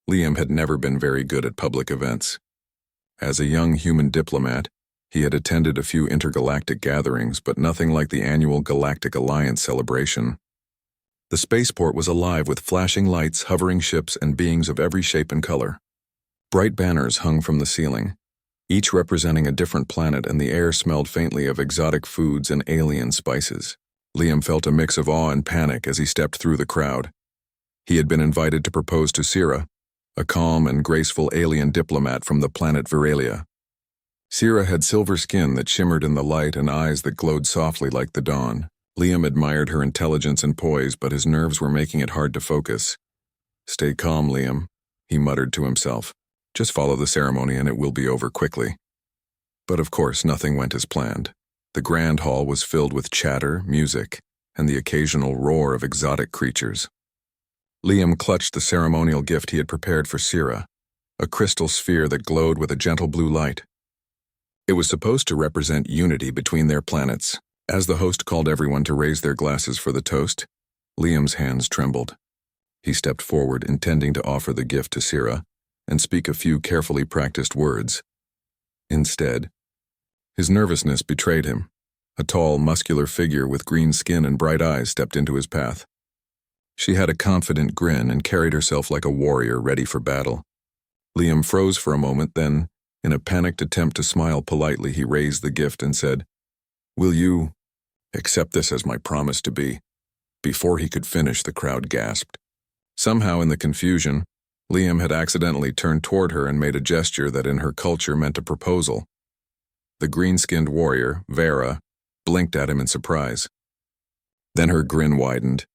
Liam had never been very good at public events. As a young human diplomat, he had attended a few intergalactic gatherings, but nothing like the annual Galactic Alliance celebration. The spaceport was alive with flashing lights, hovering ships, and beings of every shape and color. Bright banners hung from the ceiling, each representing a different planet, and the air smelled faintly of exotic foods and alien spices. Liam felt a mix of awe and panic as he stepped through the crowd. He had been invited to propose to Sira, a calm and graceful alien diplomat from the planet Veralia. Sira had silver skin that shimmered in the light and eyes that glowed softly like the dawn. Liam admired her intelligence and poise, but his nerves were making it hard to focus. "Stay calm, Liam," he muttered to himself. "Just follow the ceremony and it will be over quickly." But of course, nothing went as planned. The grand hall was filled with chatter, music, and the occasional roar of exotic creatures. Liam clutched the ceremonial gift he had prepared for Sira, a crystal sphere that glowed with a gentle blue light. It was supposed to represent unity between their planets. As the host called everyone to raise their glasses for the toast, Liam's hands trembled. He stepped forward, intending to offer the gift to Sira and speak a few carefully practiced words. Instead, his nervousness betrayed him. A tall, muscular figure with green skin and bright eyes stepped into his path. She had a confident grin and carried herself like a warrior ready for battle. Liam froze for a moment, then, in a panicked attempt to smile politely, he raised the gift and said, "Will you accept this as my promise to be?" Before he could finish, the crowd gasped. Somehow in the confusion, Liam had accidentally turned toward her and made a gesture that in her culture meant a proposal. The green-skinned warrior, Vera, blinked at him in surprise. Then her grin widened.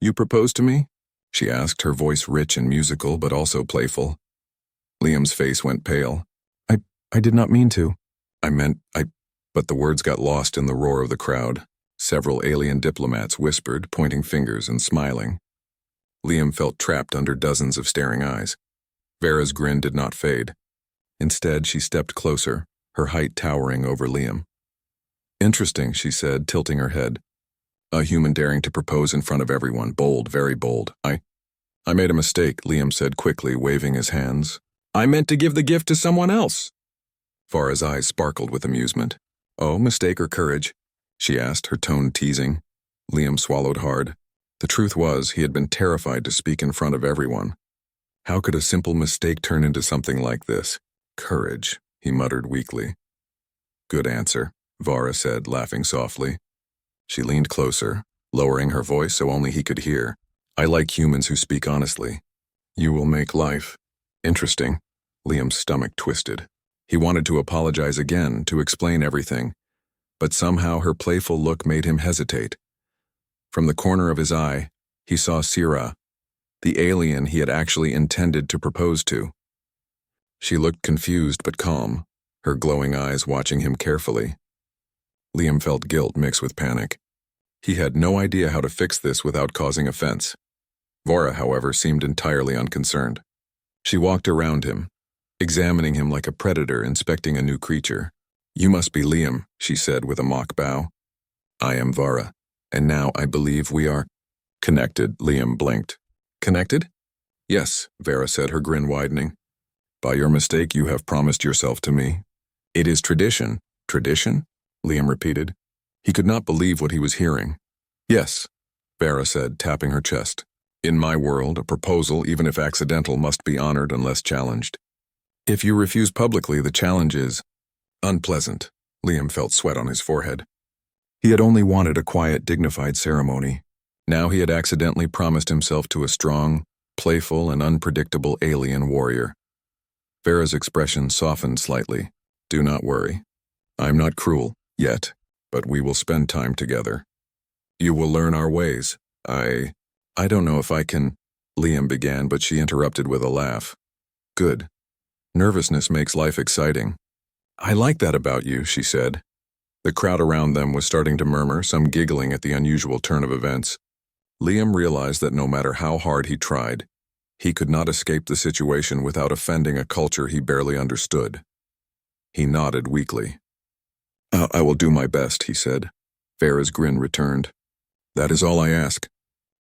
"You propose to me?" she asked, her voice rich and musical but also playful. Liam's face went pale. I did not mean to. But the words got lost in the roar of the crowd. Several alien diplomats whispered, pointing fingers and smiling. Liam felt trapped under dozens of staring eyes. Vera's grin did not fade. Instead, she stepped closer, her height towering over Liam. "Interesting," she said, tilting her head. "A human daring to propose in front of everyone. Bold, very bold. I made a mistake," Liam said quickly, waving his hands. "I meant to give the gift to someone else." Vara's eyes sparkled with amusement. "Oh, mistake or courage?" she asked, her tone teasing. Liam swallowed hard. The truth was, he had been terrified to speak in front of everyone. How could a simple mistake turn into something like this? "Courage," he muttered weakly. "Good answer," Vara said, laughing softly. She leaned closer, lowering her voice so only he could hear. "I like humans who speak honestly. You will make life interesting." Liam's stomach twisted. He wanted to apologize again, to explain everything, but somehow her playful look made him hesitate. From the corner of his eye, he saw Sira, the alien he had actually intended to propose to. She looked confused but calm, her glowing eyes watching him carefully. Liam felt guilt mixed with panic. He had no idea how to fix this without causing offense. Vora, however, seemed entirely unconcerned. She walked around him, examining him like a predator inspecting a new creature. "You must be Liam," she said with a mock bow. "I am Vara, and now I believe we are connected." Liam blinked. "Connected?" "Yes," Vera said, her grin widening. "By your mistake, you have promised yourself to me." "It is tradition." "Tradition?" Liam repeated. He could not believe what he was hearing. "Yes," Vera said, tapping her chest. "In my world, a proposal, even if accidental, must be honored unless challenged. If you refuse publicly, the challenge is unpleasant." Liam felt sweat on his forehead. He had only wanted a quiet, dignified ceremony. Now he had accidentally promised himself to a strong, playful, and unpredictable alien warrior. Vera's expression softened slightly. "Do not worry. I'm not cruel, yet, but we will spend time together. You will learn our ways. I don't know if I can," Liam began, but she interrupted with a laugh. "Good. Nervousness makes life exciting." "I like that about you," she said. The crowd around them was starting to murmur, some giggling at the unusual turn of events. Liam realized that no matter how hard he tried, he could not escape the situation without offending a culture he barely understood. He nodded weakly. I will do my best," he said. Vera's grin returned. "That is all I ask.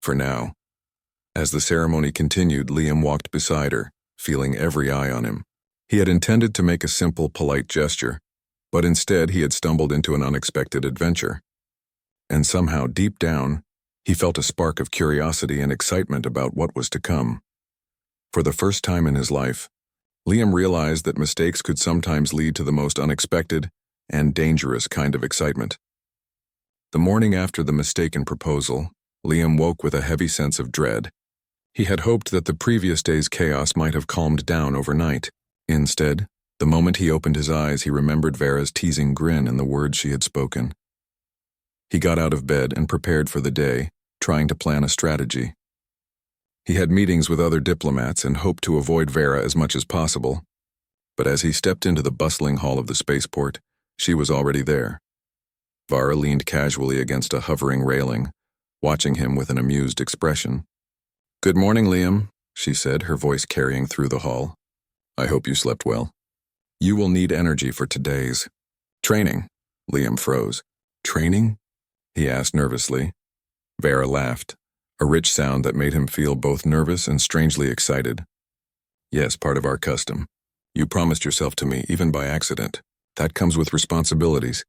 For now." As the ceremony continued, Liam walked beside her, feeling every eye on him. He had intended to make a simple, polite gesture, but instead he had stumbled into an unexpected adventure. And somehow, deep down, he felt a spark of curiosity and excitement about what was to come. For the first time in his life, Liam realized that mistakes could sometimes lead to the most unexpected and dangerous kind of excitement. The morning after the mistaken proposal, Liam woke with a heavy sense of dread. He had hoped that the previous day's chaos might have calmed down overnight. Instead, the moment he opened his eyes, he remembered Vera's teasing grin and the words she had spoken. He got out of bed and prepared for the day, trying to plan a strategy. He had meetings with other diplomats and hoped to avoid Vera as much as possible. But as he stepped into the bustling hall of the spaceport, she was already there. Vara leaned casually against a hovering railing, watching him with an amused expression. "Good morning, Liam," she said, her voice carrying through the hall. "I hope you slept well. You will need energy for today's training." Liam froze. "Training?" he asked nervously. Vera laughed, a rich sound that made him feel both nervous and strangely excited. "Yes, part of our custom. You promised yourself to me, even by accident. That comes with responsibilities."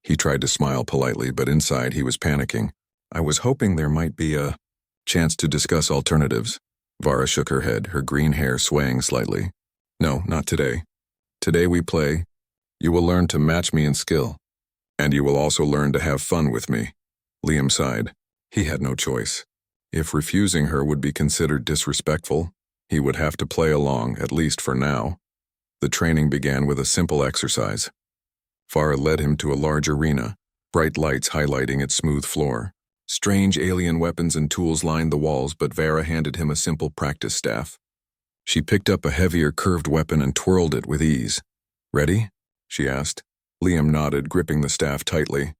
He tried to smile politely, but inside he was panicking. "I was hoping there might be a chance to discuss alternatives." Vara shook her head, her green hair swaying slightly. "No, not today. Today we play. You will learn to match me in skill. And you will also learn to have fun with me." Liam sighed. He had no choice. If refusing her would be considered disrespectful, he would have to play along, at least for now. The training began with a simple exercise. Vara led him to a large arena, bright lights highlighting its smooth floor. Strange alien weapons and tools lined the walls, but Vera handed him a simple practice staff. She picked up a heavier curved weapon and twirled it with ease. "Ready?" she asked. Liam nodded, gripping the staff tightly.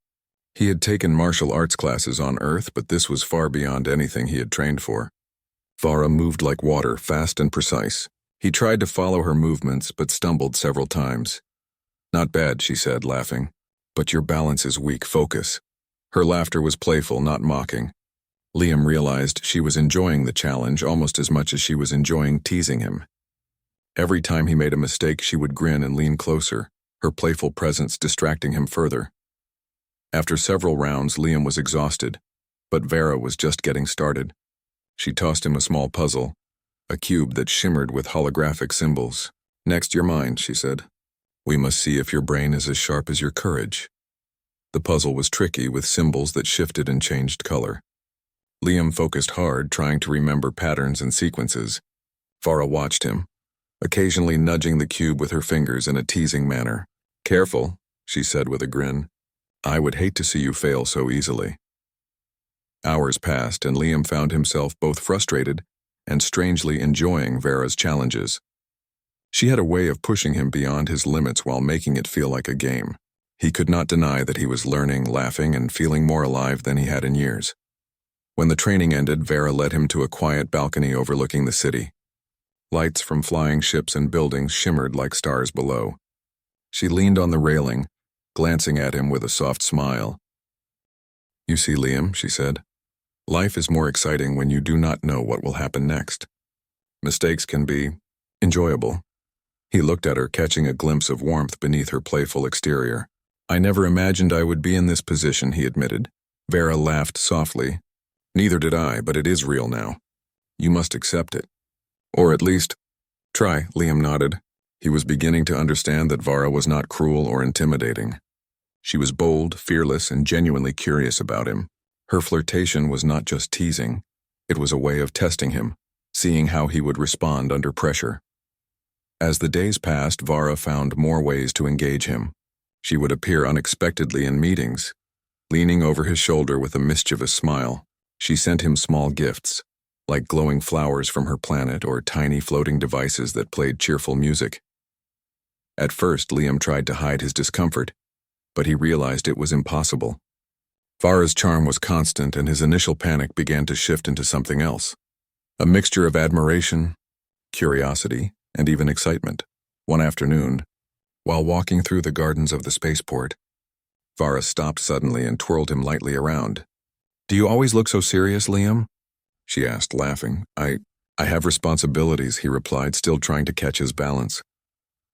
He had taken martial arts classes on Earth, but this was far beyond anything he had trained for. Vara moved like water, fast and precise. He tried to follow her movements, but stumbled several times. "Not bad," she said, laughing. "But your balance is weak. Focus." Her laughter was playful, not mocking. Liam realized she was enjoying the challenge almost as much as she was enjoying teasing him. Every time he made a mistake, she would grin and lean closer, her playful presence distracting him further. After several rounds, Liam was exhausted, but Vera was just getting started. She tossed him a small puzzle, a cube that shimmered with holographic symbols. "Next, your mind," she said. "We must see if your brain is as sharp as your courage." The puzzle was tricky, with symbols that shifted and changed color. Liam focused hard, trying to remember patterns and sequences. Vara watched him, occasionally nudging the cube with her fingers in a teasing manner. "Careful," she said with a grin. "I would hate to see you fail so easily." Hours passed, and Liam found himself both frustrated and strangely enjoying Vera's challenges. She had a way of pushing him beyond his limits while making it feel like a game. He could not deny that he was learning, laughing, and feeling more alive than he had in years. When the training ended, Vera led him to a quiet balcony overlooking the city. Lights from flying ships and buildings shimmered like stars below. She leaned on the railing, glancing at him with a soft smile. "You see, Liam," she said, "life is more exciting when you do not know what will happen next. Mistakes can be enjoyable." He looked at her, catching a glimpse of warmth beneath her playful exterior. "I never imagined I would be in this position," he admitted. Vera laughed softly. "Neither did I, but it is real now. You must accept it. Or at least, try," Liam nodded. He was beginning to understand that Vara was not cruel or intimidating. She was bold, fearless, and genuinely curious about him. Her flirtation was not just teasing. It was a way of testing him, seeing how he would respond under pressure. As the days passed, Vara found more ways to engage him. She would appear unexpectedly in meetings, leaning over his shoulder with a mischievous smile. She sent him small gifts, like glowing flowers from her planet or tiny floating devices that played cheerful music. At first, Liam tried to hide his discomfort, but he realized it was impossible. Vara's charm was constant, and his initial panic began to shift into something else. A mixture of admiration, curiosity, and even excitement. One afternoon, while walking through the gardens of the spaceport, Vara stopped suddenly and twirled him lightly around. "Do you always look so serious, Liam?" she asked, laughing. I have responsibilities, he replied, still trying to catch his balance.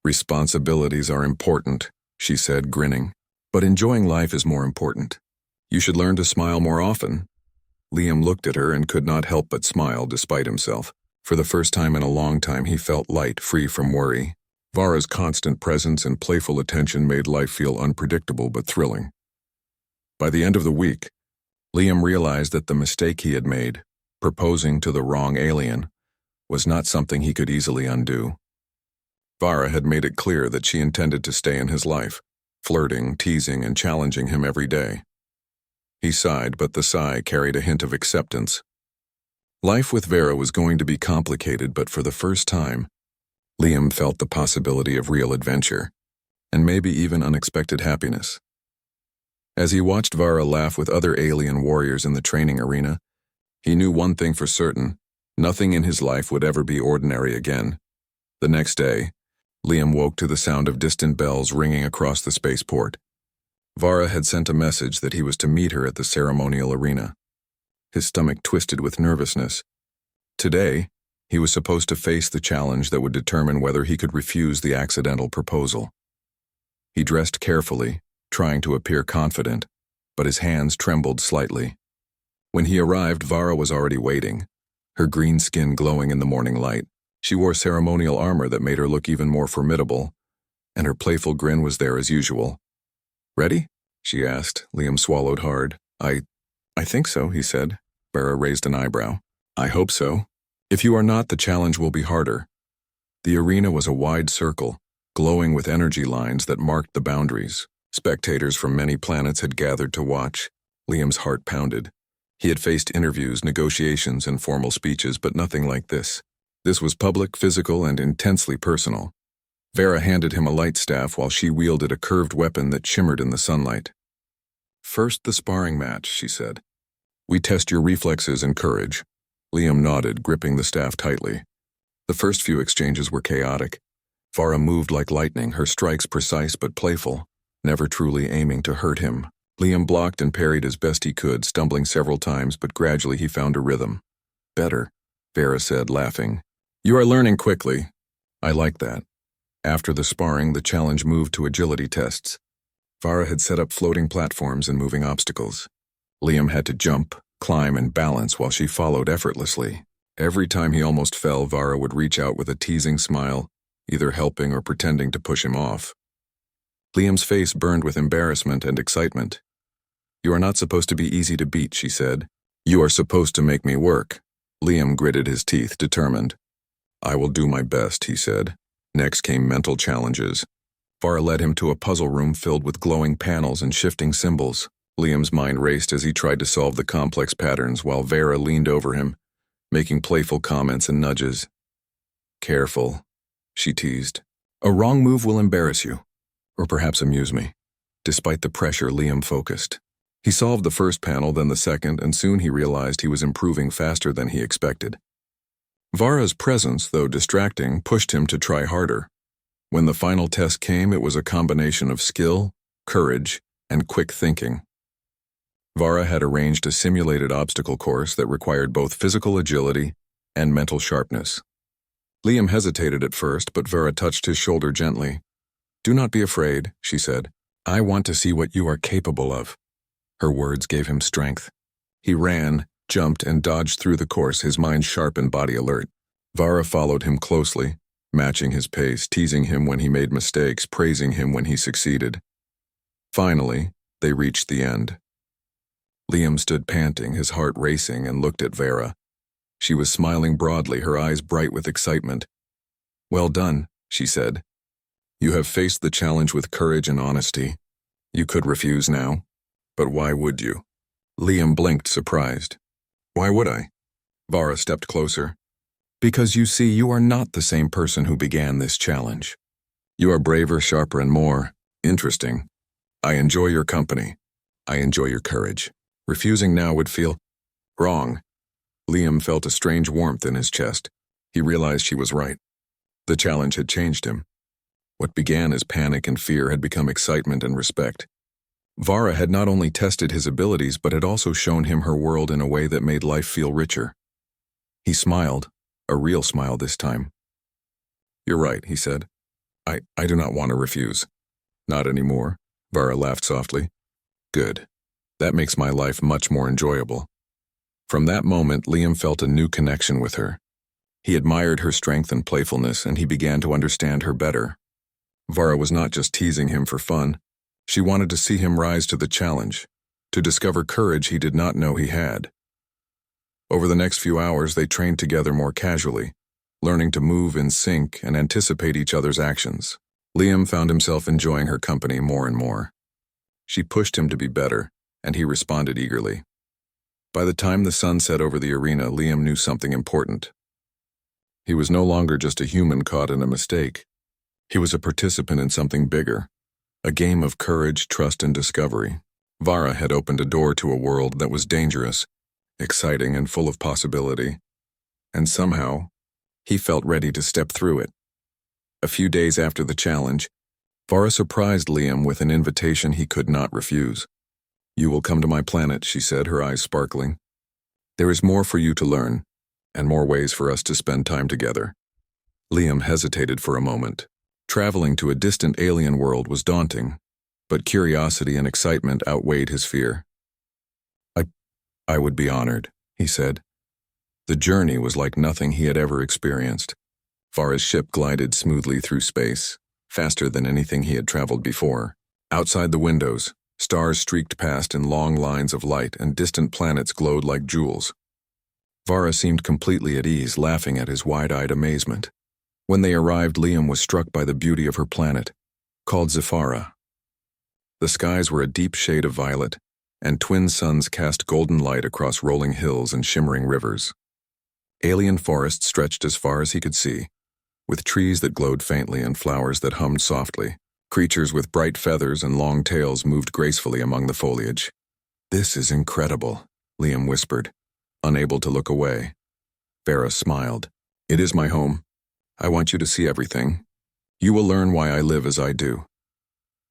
Responsibilities are important, she said, grinning. But enjoying life is more important. You should learn to smile more often. Liam looked at her and could not help but smile despite himself. For the first time in a long time, he felt light, free from worry. Vara's constant presence and playful attention made life feel unpredictable but thrilling. By the end of the week, Liam realized that the mistake he had made, proposing to the wrong alien, was not something he could easily undo. Vara had made it clear that she intended to stay in his life, flirting, teasing, and challenging him every day. He sighed, but the sigh carried a hint of acceptance. Life with Vera was going to be complicated, but for the first time, Liam felt the possibility of real adventure, and maybe even unexpected happiness. As he watched Vara laugh with other alien warriors in the training arena, he knew one thing for certain: nothing in his life would ever be ordinary again. The next day, Liam woke to the sound of distant bells ringing across the spaceport. Vara had sent a message that he was to meet her at the ceremonial arena. His stomach twisted with nervousness. Today, he was supposed to face the challenge that would determine whether he could refuse the accidental proposal. He dressed carefully, trying to appear confident, but his hands trembled slightly. When he arrived, Vara was already waiting, her green skin glowing in the morning light. She wore ceremonial armor that made her look even more formidable, and her playful grin was there as usual. "Ready?" she asked. Liam swallowed hard. I think so, he said. Vara raised an eyebrow. "I hope so. If you are not, the challenge will be harder." The arena was a wide circle, glowing with energy lines that marked the boundaries. Spectators from many planets had gathered to watch. Liam's heart pounded. He had faced interviews, negotiations, and formal speeches, but nothing like this. This was public, physical, and intensely personal. Vera handed him a light staff while she wielded a curved weapon that shimmered in the sunlight. "First, the sparring match," she said. "We test your reflexes and courage." Liam nodded, gripping the staff tightly. The first few exchanges were chaotic. Vara moved like lightning, her strikes precise but playful, never truly aiming to hurt him. Liam blocked and parried as best he could, stumbling several times, but gradually he found a rhythm. "Better," Vera said, laughing. "You are learning quickly." "I like that." After the sparring, the challenge moved to agility tests. Vara had set up floating platforms and moving obstacles. Liam had to jump, climb, and balance while she followed effortlessly. Every time he almost fell, Vara would reach out with a teasing smile, either helping or pretending to push him off. Liam's face burned with embarrassment and excitement. "You are not supposed to be easy to beat," she said. "You are supposed to make me work." Liam gritted his teeth, determined. "I will do my best," he said. Next came mental challenges. Vara led him to a puzzle room filled with glowing panels and shifting symbols. Liam's mind raced as he tried to solve the complex patterns while Vera leaned over him, making playful comments and nudges. "Careful," she teased. "A wrong move will embarrass you, or perhaps amuse me." Despite the pressure, Liam focused. He solved the first panel, then the second, and soon he realized he was improving faster than he expected. Vara's presence, though distracting, pushed him to try harder. When the final test came, it was a combination of skill, courage, and quick thinking. Vara had arranged a simulated obstacle course that required both physical agility and mental sharpness. Liam hesitated at first, but Vara touched his shoulder gently. "Do not be afraid," she said. "I want to see what you are capable of." Her words gave him strength. He ran, jumped, and dodged through the course, his mind sharp and body alert. Vara followed him closely, matching his pace, teasing him when he made mistakes, praising him when he succeeded. Finally, they reached the end. Liam stood panting, his heart racing, and looked at Vera. She was smiling broadly, her eyes bright with excitement. "Well done," she said. "You have faced the challenge with courage and honesty. You could refuse now, but why would you?" Liam blinked, surprised. "Why would I?" Vara stepped closer. "Because you see, you are not the same person who began this challenge. You are braver, sharper, and more interesting. I enjoy your company. I enjoy your courage. Refusing now would feel wrong." Liam felt a strange warmth in his chest. He realized she was right. The challenge had changed him. What began as panic and fear had become excitement and respect. Vara had not only tested his abilities, but had also shown him her world in a way that made life feel richer. He smiled, a real smile this time. "You're right," he said. I do not want to refuse." "Not anymore," Vara laughed softly. "Good. That makes my life much more enjoyable." From that moment, Liam felt a new connection with her. He admired her strength and playfulness, and he began to understand her better. Vara was not just teasing him for fun. She wanted to see him rise to the challenge, to discover courage he did not know he had. Over the next few hours, they trained together more casually, learning to move in sync and anticipate each other's actions. Liam found himself enjoying her company more and more. She pushed him to be better, and he responded eagerly. By the time the sun set over the arena, Liam knew something important. He was no longer just a human caught in a mistake. He was a participant in something bigger, a game of courage, trust, and discovery. Vara had opened a door to a world that was dangerous, exciting, and full of possibility. And somehow, he felt ready to step through it. A few days after the challenge, Vara surprised Liam with an invitation he could not refuse. "You will come to my planet," she said, her eyes sparkling. "There is more for you to learn, and more ways for us to spend time together." Liam hesitated for a moment. Traveling to a distant alien world was daunting, but curiosity and excitement outweighed his fear. I would be honored," he said. The journey was like nothing he had ever experienced. Vara's ship glided smoothly through space, faster than anything he had traveled before. Outside the windows, stars streaked past in long lines of light, and distant planets glowed like jewels. Vara seemed completely at ease, laughing at his wide-eyed amazement. When they arrived, Liam was struck by the beauty of her planet, called Zafara. The skies were a deep shade of violet, and twin suns cast golden light across rolling hills and shimmering rivers. Alien forests stretched as far as he could see, with trees that glowed faintly and flowers that hummed softly. Creatures with bright feathers and long tails moved gracefully among the foliage. "This is incredible," Liam whispered, unable to look away. Vara smiled. "It is my home. I want you to see everything. You will learn why I live as I do."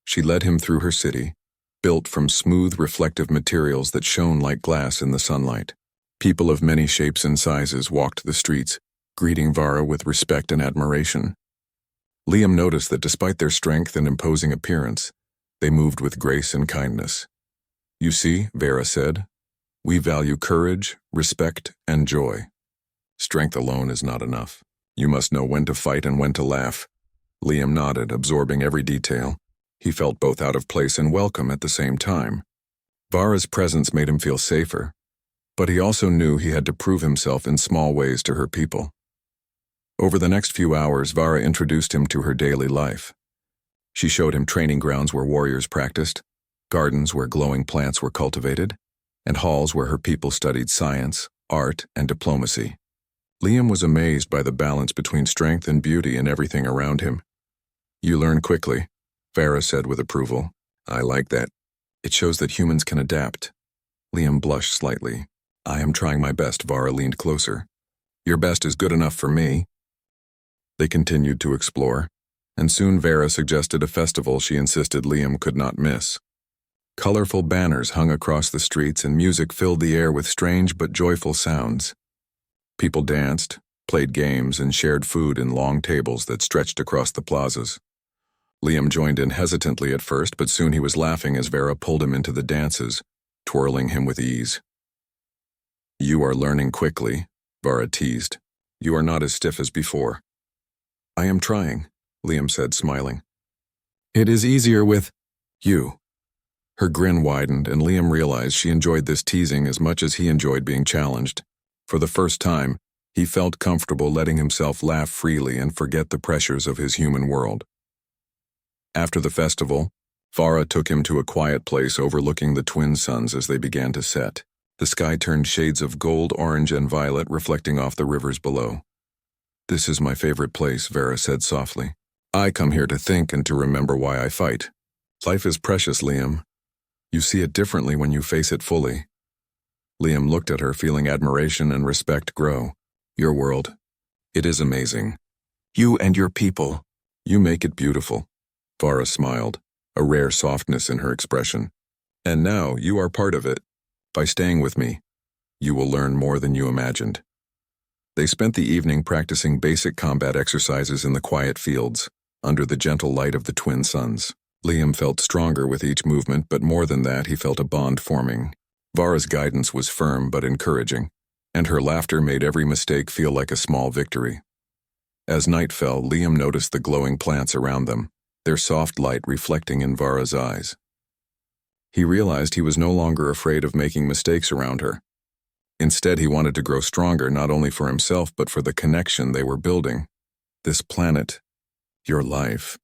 She led him through her city, built from smooth, reflective materials that shone like glass in the sunlight. People of many shapes and sizes walked the streets, greeting Vara with respect and admiration. Liam noticed that despite their strength and imposing appearance, they moved with grace and kindness. "You see," Vara said, "we value courage, respect, and joy. Strength alone is not enough. You must know when to fight and when to laugh." Liam nodded, absorbing every detail. He felt both out of place and welcome at the same time. Vara's presence made him feel safer, but he also knew he had to prove himself in small ways to her people. Over the next few hours, Vara introduced him to her daily life. She showed him training grounds where warriors practiced, gardens where glowing plants were cultivated, and halls where her people studied science, art, and diplomacy. Liam was amazed by the balance between strength and beauty in everything around him. "You learn quickly," Vara said with approval. "I like that. It shows that humans can adapt." Liam blushed slightly. "I am trying my best," Vara leaned closer. "Your best is good enough for me." They continued to explore, and soon Vara suggested a festival she insisted Liam could not miss. Colorful banners hung across the streets, and music filled the air with strange but joyful sounds. People danced, played games, and shared food in long tables that stretched across the plazas. Liam joined in hesitantly at first, but soon he was laughing as Vara pulled him into the dances, twirling him with ease. "You are learning quickly," Vara teased. "You are not as stiff as before." "I am trying," Liam said, smiling. "It is easier with you." Her grin widened, and Liam realized she enjoyed this teasing as much as he enjoyed being challenged. For the first time, he felt comfortable letting himself laugh freely and forget the pressures of his human world. After the festival, Vara took him to a quiet place overlooking the twin suns as they began to set. The sky turned shades of gold, orange, and violet, reflecting off the rivers below. "This is my favorite place," Vara said softly. "I come here to think and to remember why I fight. Life is precious, Liam. You see it differently when you face it fully." Liam looked at her, feeling admiration and respect grow. "Your world, it is amazing. You and your people, you make it beautiful." Vara smiled, a rare softness in her expression. "And now you are part of it. By staying with me, you will learn more than you imagined." They spent the evening practicing basic combat exercises in the quiet fields, under the gentle light of the twin suns. Liam felt stronger with each movement, but more than that, he felt a bond forming. Vara's guidance was firm but encouraging, and her laughter made every mistake feel like a small victory. As night fell, Liam noticed the glowing plants around them, their soft light reflecting in Vara's eyes. He realized he was no longer afraid of making mistakes around her. Instead, he wanted to grow stronger not only for himself but for the connection they were building. This planet, your life,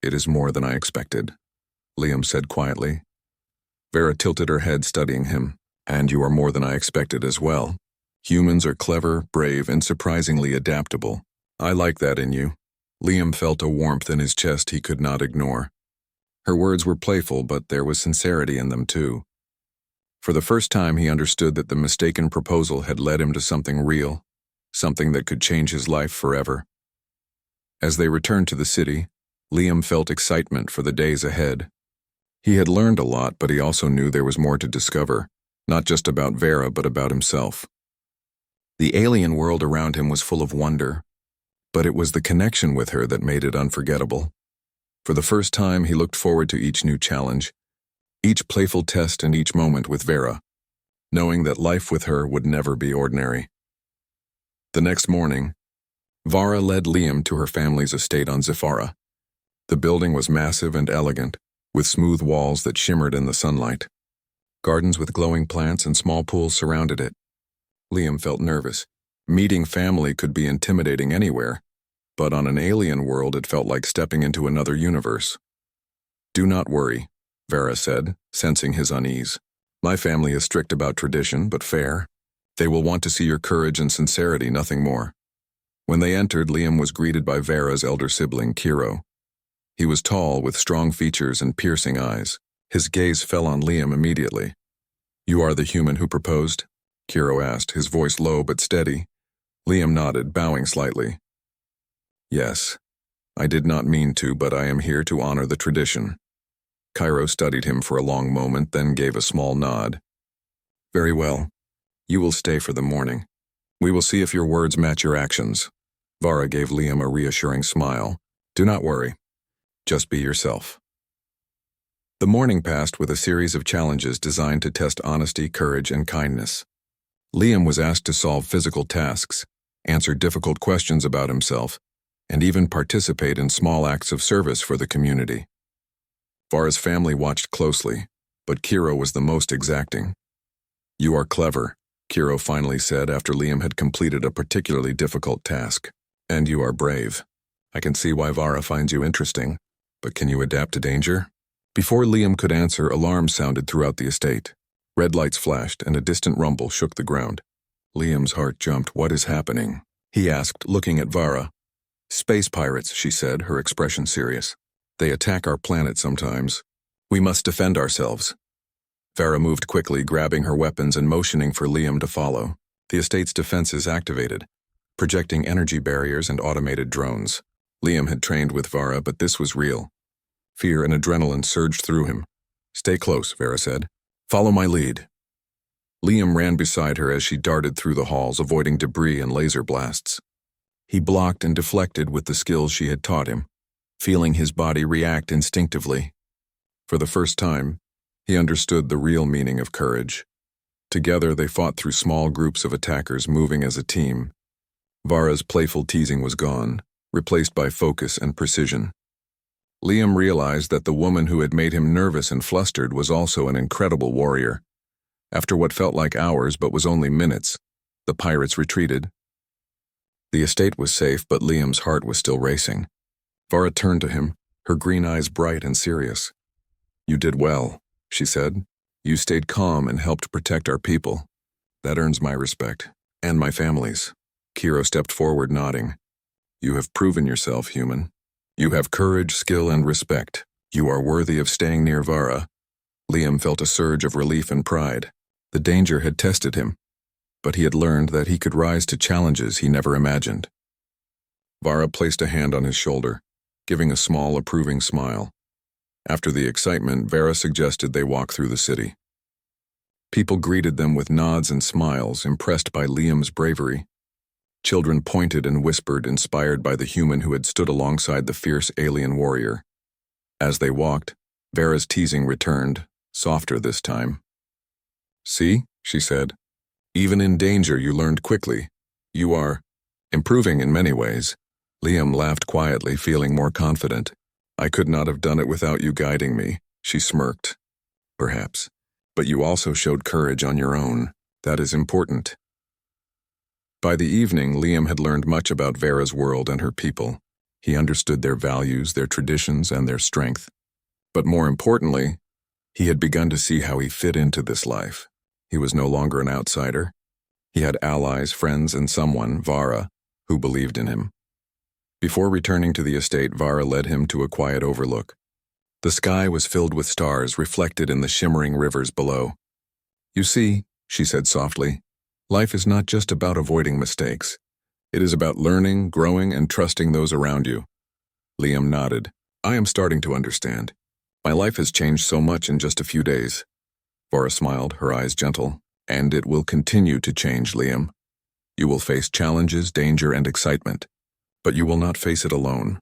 it is more than I expected, Liam said quietly. Vara tilted her head, studying him. And you are more than I expected as well. Humans are clever, brave, and surprisingly adaptable. I like that in you. Liam felt a warmth in his chest he could not ignore. Her words were playful, but there was sincerity in them too. For the first time, he understood that the mistaken proposal had led him to something real, something that could change his life forever. As they returned to the city, Liam felt excitement for the days ahead. He had learned a lot, but he also knew there was more to discover, not just about Vara, but about himself. The alien world around him was full of wonder, but it was the connection with her that made it unforgettable. For the first time, he looked forward to each new challenge, each playful test and each moment with Vara, knowing that life with her would never be ordinary. The next morning, Vara led Liam to her family's estate on Zifara. The building was massive and elegant, with smooth walls that shimmered in the sunlight. Gardens with glowing plants and small pools surrounded it. Liam felt nervous. Meeting family could be intimidating anywhere, but on an alien world it felt like stepping into another universe. Do not worry, Vara said, sensing his unease. My family is strict about tradition, but fair. They will want to see your courage and sincerity, nothing more. When they entered, Liam was greeted by Vara's elder sibling, Kiro. He was tall, with strong features and piercing eyes. His gaze fell on Liam immediately. You are the human who proposed? Kiro asked, his voice low but steady. Liam nodded, bowing slightly. Yes. I did not mean to, but I am here to honor the tradition. Kiro studied him for a long moment, then gave a small nod. Very well. You will stay for the morning. We will see if your words match your actions. Vara gave Liam a reassuring smile. Do not worry. Just be yourself. The morning passed with a series of challenges designed to test honesty, courage, and kindness. Liam was asked to solve physical tasks, answer difficult questions about himself, and even participate in small acts of service for the community. Vara's family watched closely, but Kiro was the most exacting. You are clever, Kiro finally said after Liam had completed a particularly difficult task. And you are brave. I can see why Vara finds you interesting, but can you adapt to danger? Before Liam could answer, alarms sounded throughout the estate. Red lights flashed and a distant rumble shook the ground. Liam's heart jumped. What is happening? He asked, looking at Vara. Space pirates, she said, her expression serious. They attack our planet sometimes. We must defend ourselves. Vara moved quickly, grabbing her weapons and motioning for Liam to follow. The estate's defenses activated, projecting energy barriers and automated drones. Liam had trained with Vara, but this was real. Fear and adrenaline surged through him. Stay close, Vara said. Follow my lead. Liam ran beside her as she darted through the halls, avoiding debris and laser blasts. He blocked and deflected with the skills she had taught him, feeling his body react instinctively. For the first time, he understood the real meaning of courage. Together, they fought through small groups of attackers, moving as a team. Vara's playful teasing was gone, replaced by focus and precision. Liam realized that the woman who had made him nervous and flustered was also an incredible warrior. After what felt like hours but was only minutes, the pirates retreated. The estate was safe, but Liam's heart was still racing. Vara turned to him, her green eyes bright and serious. You did well, she said. You stayed calm and helped protect our people. That earns my respect, and my family's. Kiro stepped forward, nodding. You have proven yourself, human. You have courage, skill, and respect. You are worthy of staying near Vara. Liam felt a surge of relief and pride. The danger had tested him, but he had learned that he could rise to challenges he never imagined. Vara placed a hand on his shoulder, giving a small, approving smile. After the excitement, Vara suggested they walk through the city. People greeted them with nods and smiles, impressed by Liam's bravery. Children pointed and whispered, inspired by the human who had stood alongside the fierce alien warrior. As they walked, Vera's teasing returned, softer this time. "See," she said, "even in danger you learned quickly. You are improving in many ways." Liam laughed quietly, feeling more confident. "I could not have done it without you guiding me," she smirked. "Perhaps. But you also showed courage on your own. That is important." By the evening, Liam had learned much about Vera's world and her people. He understood their values, their traditions, and their strength. But more importantly, he had begun to see how he fit into this life. He was no longer an outsider. He had allies, friends, and someone, Vara, who believed in him. Before returning to the estate, Vara led him to a quiet overlook. The sky was filled with stars reflected in the shimmering rivers below. "You see," she said softly, "life is not just about avoiding mistakes. It is about learning, growing, and trusting those around you." Liam nodded. "I am starting to understand. My life has changed so much in just a few days." Vara smiled, her eyes gentle. "And it will continue to change, Liam. You will face challenges, danger, and excitement. But you will not face it alone."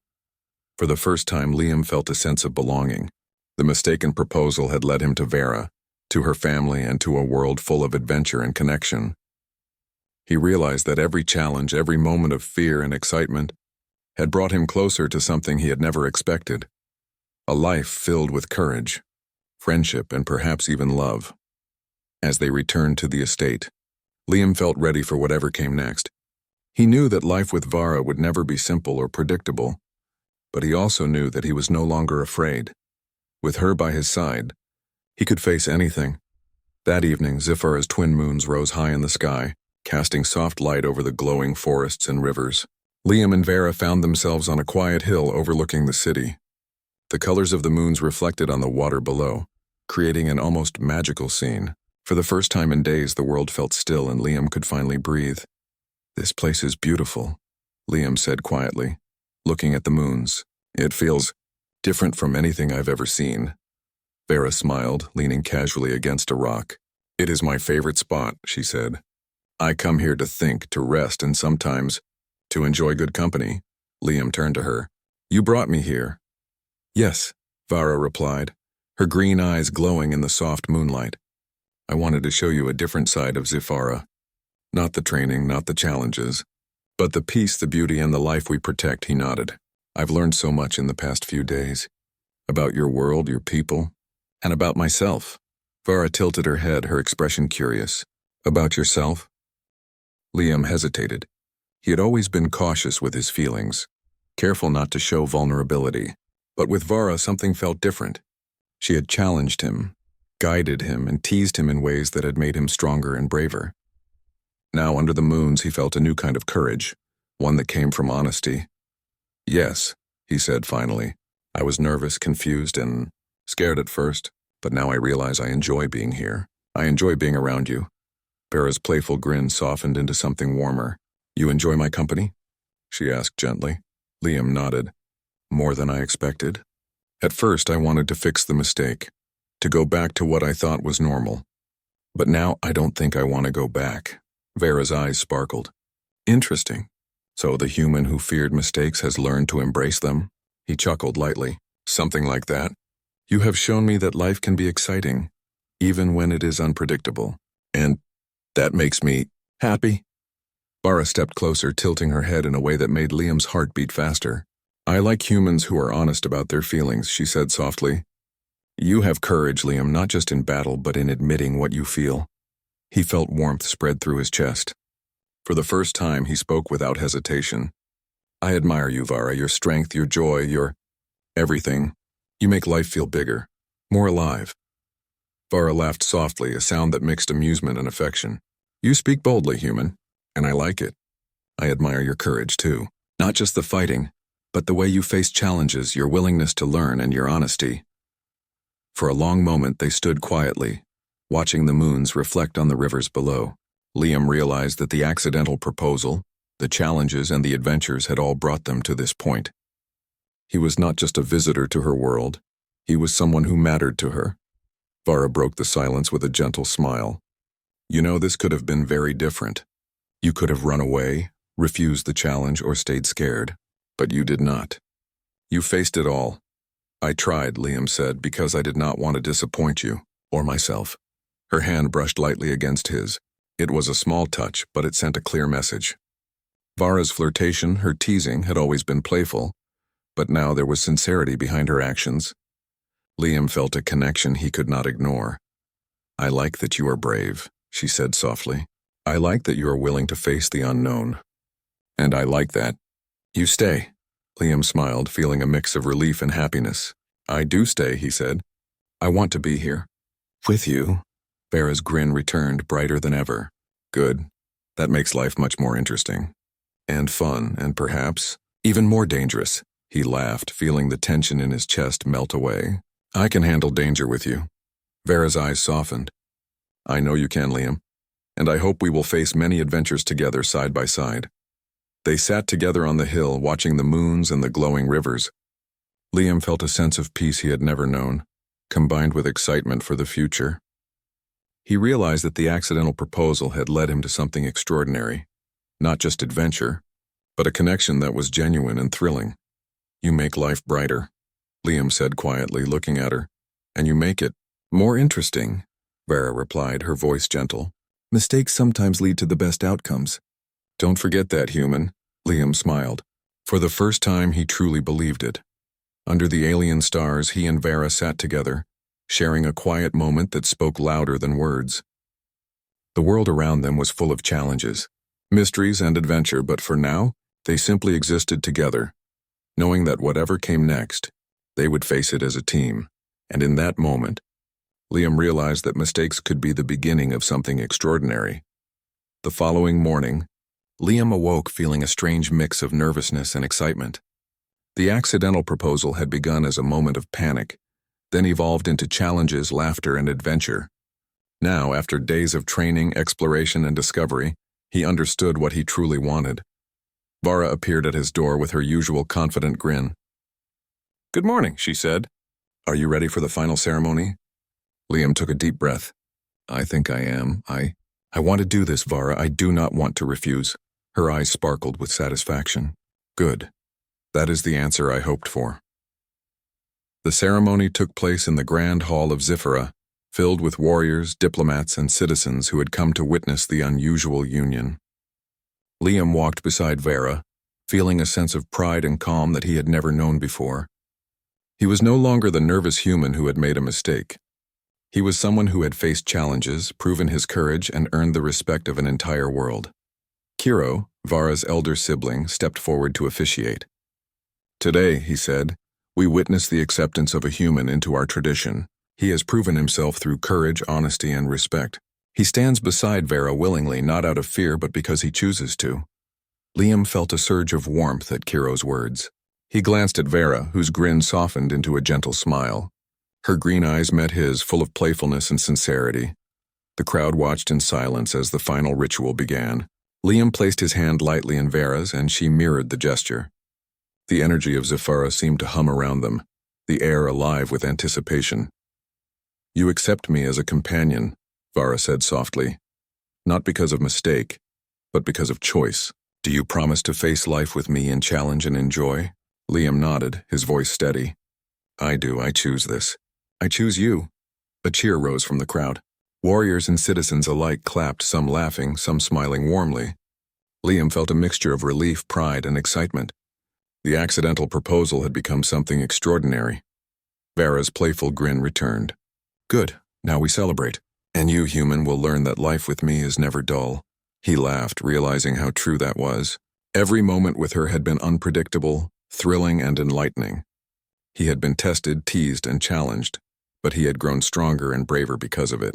For the first time, Liam felt a sense of belonging. The mistaken proposal had led him to Vera, to her family, and to a world full of adventure and connection. He realized that every challenge, every moment of fear and excitement, had brought him closer to something he had never expected. A life filled with courage, friendship, and perhaps even love. As they returned to the estate, Liam felt ready for whatever came next. He knew that life with Vara would never be simple or predictable, but he also knew that he was no longer afraid. With her by his side, he could face anything. That evening, Zifara's twin moons rose high in the sky, casting soft light over the glowing forests and rivers. Liam and Vera found themselves on a quiet hill overlooking the city. The colors of the moons reflected on the water below, creating an almost magical scene. For the first time in days, the world felt still and Liam could finally breathe. "This place is beautiful," Liam said quietly, looking at the moons. "It feels different from anything I've ever seen." Vera smiled, leaning casually against a rock. "It is my favorite spot," she said. "I come here to think, to rest, and sometimes to enjoy good company." Liam turned to her. "You brought me here." "Yes," Vara replied, her green eyes glowing in the soft moonlight. "I wanted to show you a different side of Zifara. Not the training, not the challenges, but the peace, the beauty, and the life we protect," he nodded. "I've learned so much in the past few days. About your world, your people, and about myself." Vara tilted her head, her expression curious. "About yourself?" Liam hesitated. He had always been cautious with his feelings, careful not to show vulnerability. But with Vara, something felt different. She had challenged him, guided him, and teased him in ways that had made him stronger and braver. Now, under the moons, he felt a new kind of courage, one that came from honesty. "Yes," he said finally. "I was nervous, confused, and scared at first, but now I realize I enjoy being here. I enjoy being around you." Vera's playful grin softened into something warmer. "You enjoy my company?" she asked gently. Liam nodded. "More than I expected. At first, I wanted to fix the mistake, to go back to what I thought was normal. But now I don't think I want to go back." Vera's eyes sparkled. "Interesting. So the human who feared mistakes has learned to embrace them?" He chuckled lightly. "Something like that. You have shown me that life can be exciting, even when it is unpredictable. And that makes me happy." Vara stepped closer, tilting her head in a way that made Liam's heart beat faster. "I like humans who are honest about their feelings," she said softly. "You have courage, Liam, not just in battle, but in admitting what you feel." He felt warmth spread through his chest. For the first time, he spoke without hesitation. "I admire you, Vara, your strength, your joy, your everything. You make life feel bigger, more alive." Vara laughed softly, a sound that mixed amusement and affection. "You speak boldly, human, and I like it. I admire your courage, too. Not just the fighting, but the way you face challenges, your willingness to learn, and your honesty." For a long moment, they stood quietly, watching the moons reflect on the rivers below. Liam realized that the accidental proposal, the challenges, and the adventures had all brought them to this point. He was not just a visitor to her world. He was someone who mattered to her. Vara broke the silence with a gentle smile. "You know, this could have been very different. You could have run away, refused the challenge, or stayed scared. But you did not. You faced it all. I tried, Liam said, because I did not want to disappoint you, or myself. Her hand brushed lightly against his. It was a small touch, but it sent a clear message. Vara's flirtation, her teasing, had always been playful, but now there was sincerity behind her actions. Liam felt a connection he could not ignore. I like that you are brave, she said softly. I like that you are willing to face the unknown. And I like that. You stay. Liam smiled, feeling a mix of relief and happiness. I do stay, he said. I want to be here. With you. Vara's grin returned, brighter than ever. Good. That makes life much more interesting. And fun, and perhaps even more dangerous. He laughed, feeling the tension in his chest melt away. I can handle danger with you. Vara's eyes softened. I know you can, Liam. And I hope we will face many adventures together side by side. They sat together on the hill, watching the moons and the glowing rivers. Liam felt a sense of peace he had never known, combined with excitement for the future. He realized that the accidental proposal had led him to something extraordinary. Not just adventure, but a connection that was genuine and thrilling. You make life brighter, Liam said quietly, looking at her. And you make it more interesting, Vara replied, her voice gentle. Mistakes sometimes lead to the best outcomes. Don't forget that, human, Liam smiled. For the first time, he truly believed it. Under the alien stars, he and Vara sat together, sharing a quiet moment that spoke louder than words. The world around them was full of challenges, mysteries and adventure, but for now, they simply existed together, knowing that whatever came next, they would face it as a team. And in that moment, Liam realized that mistakes could be the beginning of something extraordinary. The following morning, Liam awoke feeling a strange mix of nervousness and excitement. The accidental proposal had begun as a moment of panic, then evolved into challenges, laughter, and adventure. Now, after days of training, exploration, and discovery, he understood what he truly wanted. Vara appeared at his door with her usual confident grin. Good morning, she said. Are you ready for the final ceremony? Liam took a deep breath. I think I am. I want to do this, Vara. I do not want to refuse. Her eyes sparkled with satisfaction. Good. That is the answer I hoped for. The ceremony took place in the grand hall of Zifara, filled with warriors, diplomats, and citizens who had come to witness the unusual union. Liam walked beside Vara, feeling a sense of pride and calm that he had never known before. He was no longer the nervous human who had made a mistake. He was someone who had faced challenges, proven his courage, and earned the respect of an entire world. Kiro, Vara's elder sibling, stepped forward to officiate. Today, he said, we witness the acceptance of a human into our tradition. He has proven himself through courage, honesty, and respect. He stands beside Vara willingly, not out of fear, but because he chooses to. Liam felt a surge of warmth at Kiro's words. He glanced at Vara, whose grin softened into a gentle smile. Her green eyes met his, full of playfulness and sincerity. The crowd watched in silence as the final ritual began. Liam placed his hand lightly in Vara's, and she mirrored the gesture. The energy of Zifara seemed to hum around them, the air alive with anticipation. You accept me as a companion, Vara said softly. Not because of mistake, but because of choice. Do you promise to face life with me in challenge and enjoy? Liam nodded, his voice steady. I do. I choose this. I choose you. A cheer rose from the crowd. Warriors and citizens alike clapped, some laughing, some smiling warmly. Liam felt a mixture of relief, pride, and excitement. The accidental proposal had become something extraordinary. Vara's playful grin returned. Good, now we celebrate. And you, human, will learn that life with me is never dull. He laughed, realizing how true that was. Every moment with her had been unpredictable, thrilling, and enlightening. He had been tested, teased, and challenged, but he had grown stronger and braver because of it.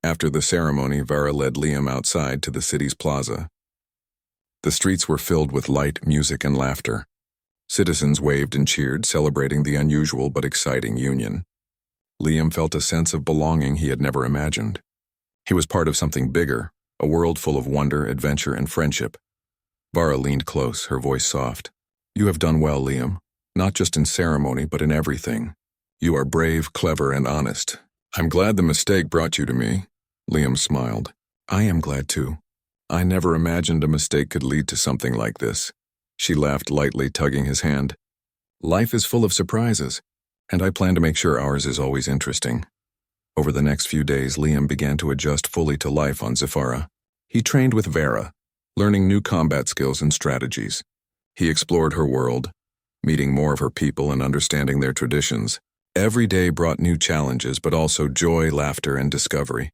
After the ceremony, Vara led Liam outside to the city's plaza. The streets were filled with light, music, and laughter. Citizens waved and cheered, celebrating the unusual but exciting union. Liam felt a sense of belonging he had never imagined. He was part of something bigger, a world full of wonder, adventure, and friendship. Vara leaned close, her voice soft. You have done well, Liam, not just in ceremony, but in everything. You are brave, clever, and honest. I'm glad the mistake brought you to me. Liam smiled. I am glad too. I never imagined a mistake could lead to something like this. She laughed lightly, tugging his hand. Life is full of surprises, and I plan to make sure ours is always interesting. Over the next few days, Liam began to adjust fully to life on Zafara. He trained with Vera, learning new combat skills and strategies. He explored her world, meeting more of her people and understanding their traditions. Every day brought new challenges, but also joy, laughter, and discovery.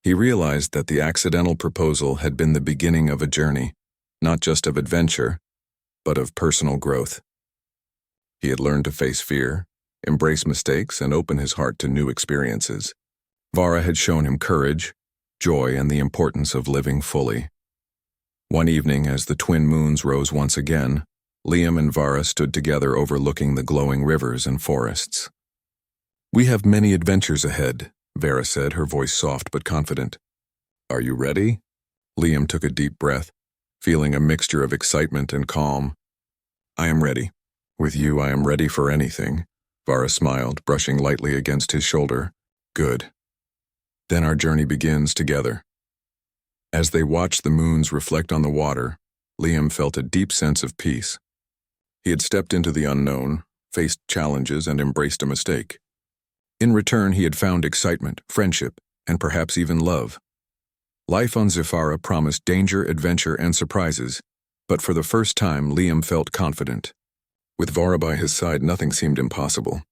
He realized that the accidental proposal had been the beginning of a journey, not just of adventure, but of personal growth. He had learned to face fear, embrace mistakes, and open his heart to new experiences. Vara had shown him courage, joy, and the importance of living fully. One evening, as the twin moons rose once again, Liam and Vara stood together overlooking the glowing rivers and forests. "We have many adventures ahead," Vera said, her voice soft but confident. "Are you ready?" Liam took a deep breath, feeling a mixture of excitement and calm. "I am ready. With you, I am ready for anything." Vara smiled, brushing lightly against his shoulder. "Good. Then our journey begins together." As they watched the moons reflect on the water, Liam felt a deep sense of peace. He had stepped into the unknown, faced challenges, and embraced a mistake. In return, he had found excitement, friendship, and perhaps even love. Life on Zafara promised danger, adventure, and surprises, but for the first time, Liam felt confident. With Vara by his side, nothing seemed impossible.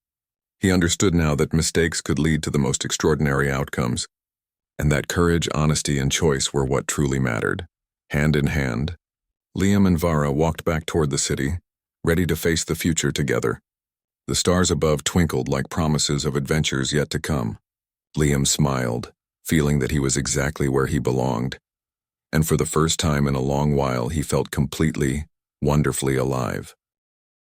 He understood now that mistakes could lead to the most extraordinary outcomes, and that courage, honesty, and choice were what truly mattered. Hand in hand, Liam and Vara walked back toward the city, ready to face the future together. The stars above twinkled like promises of adventures yet to come. Liam smiled, feeling that he was exactly where he belonged, and for the first time in a long while he felt completely, wonderfully alive.